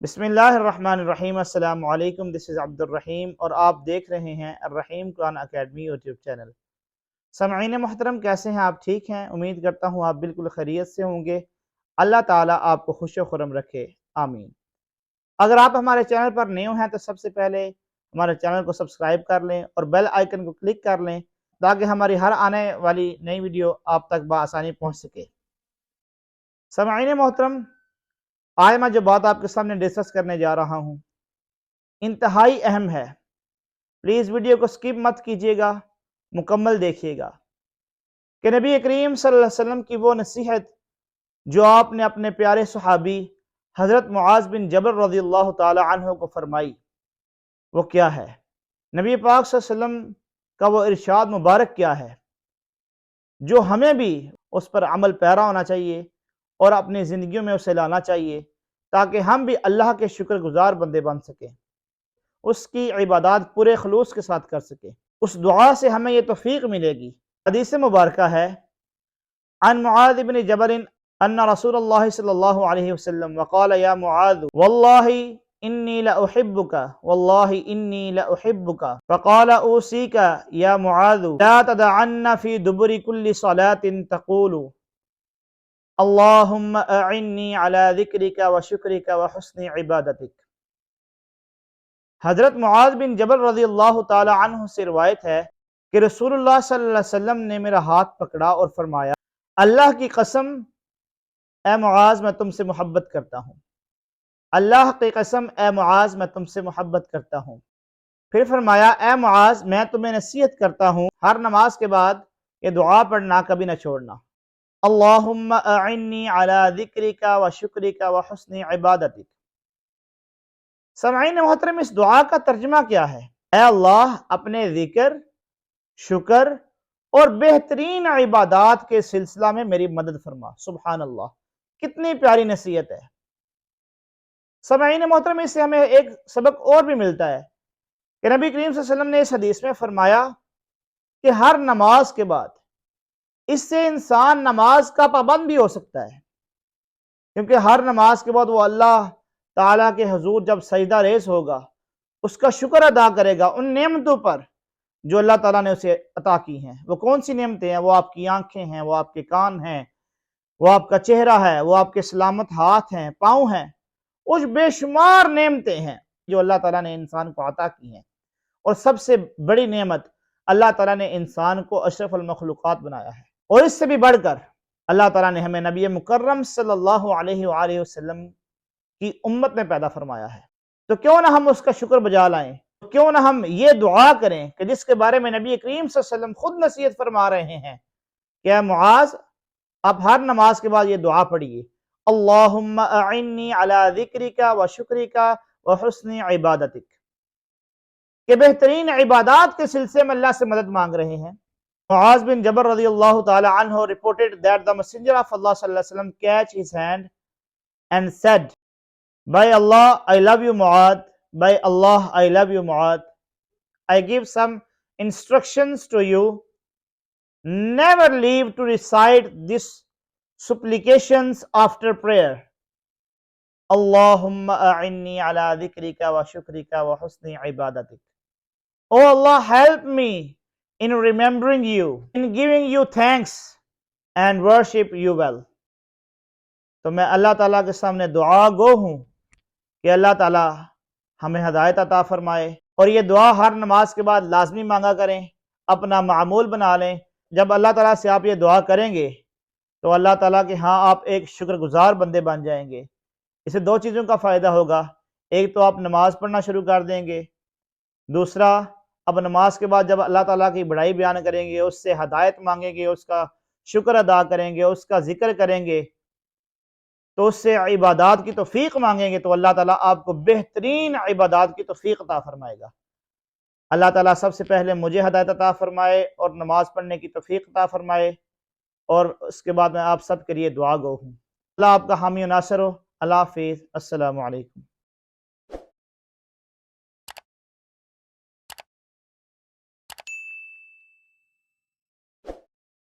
बिस्मिल्लाहिर्रहमानिर्रहीम। अस्सलाम वालेकुम। दिस इज़ अब्दुल रहीम और आप देख रहे हैं Ar-Rahim Quran academy YouTube channel. समईन मोहतरम, कैसे हैं आप? ठीक हैं? उम्मीद करता हूँ आप बिल्कुल खैरियत से होंगे। अल्लाह ताला आपको खुश व खुर्रम रखे, आमीन। अगर आप हमारे चैनल पर नए हैं तो सबसे पहले हमारे चैनल को सब्सक्राइब कर लें और बेल आइकन को क्लिक कर लें ताकि हमारी हर आने वाली नई वीडियो आप तक बआसानी पहुँच सके। समईन मोहतरम, आज मैं जो बात आपके सामने डिस्कस करने जा रहा हूँ इंतहाई अहम है। प्लीज़ वीडियो को स्किप मत कीजिएगा, मुकम्मल देखिएगा कि नबी करीम सल्लल्लाहु अलैहि वसल्लम की वो नसीहत जो आपने अपने प्यारे सहाबी हज़रत मुआज़ बिन जबल रज़ियल्लाहु ताला अन्हु को फरमाई, वो क्या है? नबी पाक सल्लल्लाहु अलैहि वसल्लम का वो इरशाद मुबारक क्या है जो हमें भी उस पर अमल पैरा होना चाहिए और अपनी ज़िंदगियों में उसे लाना चाहिए ताकि हम भी अल्लाह के शुक्रगुजार बंदे बन सकें, उसकी इबादत पूरे खलूस के साथ कर सके। उस दुआ से हमें ये तौफीक मिलेगी। हदीस मुबारक है अन मुआज़ इब्न जबल अन्ना रसूलुल्लाह सल्लल्लाहु अलैहि वसल्लम वक़ाल या मुआज़ वल्लाहि इन्नी लउहिब्बुका वल्लाहि इन्नी लउहिब्बुका फ़क़ाल ऊसीका या मुआज़ ला तदअन्ना फ़ी दुबुरि कुल्लि सलातिन तक़ूलु अल्लाहुम्मा अइन्नी अला ज़िक्रिका व शुक्रिका व हुस्नि इबादतिक। हज़रत मुआज़ बिन जबल रज़ियल्लाहु ताला अन्हु से रिवायत है कि रसूलुल्लाह सल्लल्लाहु अलैहि वसल्लम ने मेरा हाथ पकड़ा और फरमाया, अल्लाह की कसम ए मुआज़ मैं तुमसे मोहब्बत करता हूँ, अल्लाह की कसम ए मुआज़ मैं तुमसे मोहब्बत करता हूँ। फिर फरमाया, ए मुआज़ मैं तुम्हें नसीहत करता हूँ हर नमाज के बाद ये दुआ पढ़ना कभी न छोड़ना, अल्लाहुम्मा अइन्नी अला ज़िक्रिका व शुक्रिका व हुस्नि इबादतिक। समईन मोहतरम, इस दुआ का तर्जुमा क्या है? ऐ अल्लाह अपने ज़िक्र, शुक्र और बेहतरीन इबादत के सिलसिला में मेरी मदद फरमा। सुभान अल्लाह, कितनी प्यारी नसीहत है। समईन मोहतरम, इससे हमें एक सबक और भी मिलता है कि नबी करीम सल्लल्लाहु अलैहि वसल्लम ने इस हदीस में फरमाया कि हर नमाज के बाद इससे इंसान नमाज का पाबंद भी हो सकता है, क्योंकि हर नमाज के बाद वो अल्लाह ताला के हुजूर जब सजदा रेज़ होगा उसका शुक्र अदा करेगा उन नेमतों पर जो अल्लाह ताला ने उसे अता की हैं। वो कौन सी नेमतें हैं? वो आपकी आंखें हैं, वो आपके कान हैं, वो आपका चेहरा है, वो आपके सलामत हाथ हैं, पाँव हैं। उस बेशुमार नेमतें हैं जो अल्लाह ताला ने इंसान को अता की हैं। और सबसे बड़ी नेमत अल्लाह ताला ने इंसान को अशरफुल मखलूक़ात बनाया है। और इससे भी बढ़कर अल्लाह ताला ने हमें नबी मुकर्रम सल्लल्लाहु अलैहि वसल्लम की उम्मत में पैदा फरमाया है। तो क्यों ना हम उसका शुक्र बजा लाएं, क्यों ना हम ये दुआ करें कि जिसके बारे में नबी करीम सल्लल्लाहु अलैहि वसल्लम खुद नसीहत फरमा रहे हैं कि ऐ मुआज़ आप हर नमाज के बाद ये दुआ पढ़िए, अल्लाहुम्मा अइन्नी अला ज़िक्रिका व शुक्रिका व हुस्नि इबादतिक, कि बेहतरीन इबादत के सिलसिले में अल्लाह से मदद मांग रहे हैं। मुआज़ बिन जबल रज़ियल्लाहु ताला अन्हु reported that the messenger of अल्लाह सल्लल्लाहु अलैहि वसल्लम catch his hand and said, by Allah, I love you, Mu'adh. By Allah, I love you, Mu'adh. I give some instructions to you. Never leave to recite these supplications after prayer. Allahumma a'inni ala dhikrika wa shukrika wa husni ibadatik. Oh Allah, help me in remembering you, in giving you thanks and worship you well. तो मैं अल्लाह ताला के सामने दुआ गो हूँ कि अल्लाह ताला हमें हदायत अता फरमाए। और ये दुआ हर नमाज के बाद लाजमी मांगा करें, अपना मामूल बना लें। जब अल्लाह ताला से आप ये दुआ करेंगे तो अल्लाह ताला के हाँ आप एक शुक्रगुजार बंदे बन जाएंगे। इससे दो चीज़ों का फ़ायदा होगा, एक तो आप नमाज पढ़ना शुरू कर देंगे, दूसरा अब नमाज के बाद जब अल्लाह ताला की बड़ाई बयान करेंगे, उससे हदायत मांगेंगे, उसका शुक्र अदा करेंगे, उसका जिक्र करेंगे, तो उससे इबादत की तौफीक मांगेंगे तो अल्लाह ताला आपको बेहतरीन इबादत की तौफीक अता फरमाएगा। अल्लाह ताला सबसे पहले मुझे हदायत अता फरमाए और नमाज पढ़ने की तौफीक अता फरमाए, और उसके बाद मैं आप सब के लिए दुआ गो हूँ। अल्लाह आपका हामी नासर हो। अल्लाह हाफिज़। अस्सलामु अलैकुम।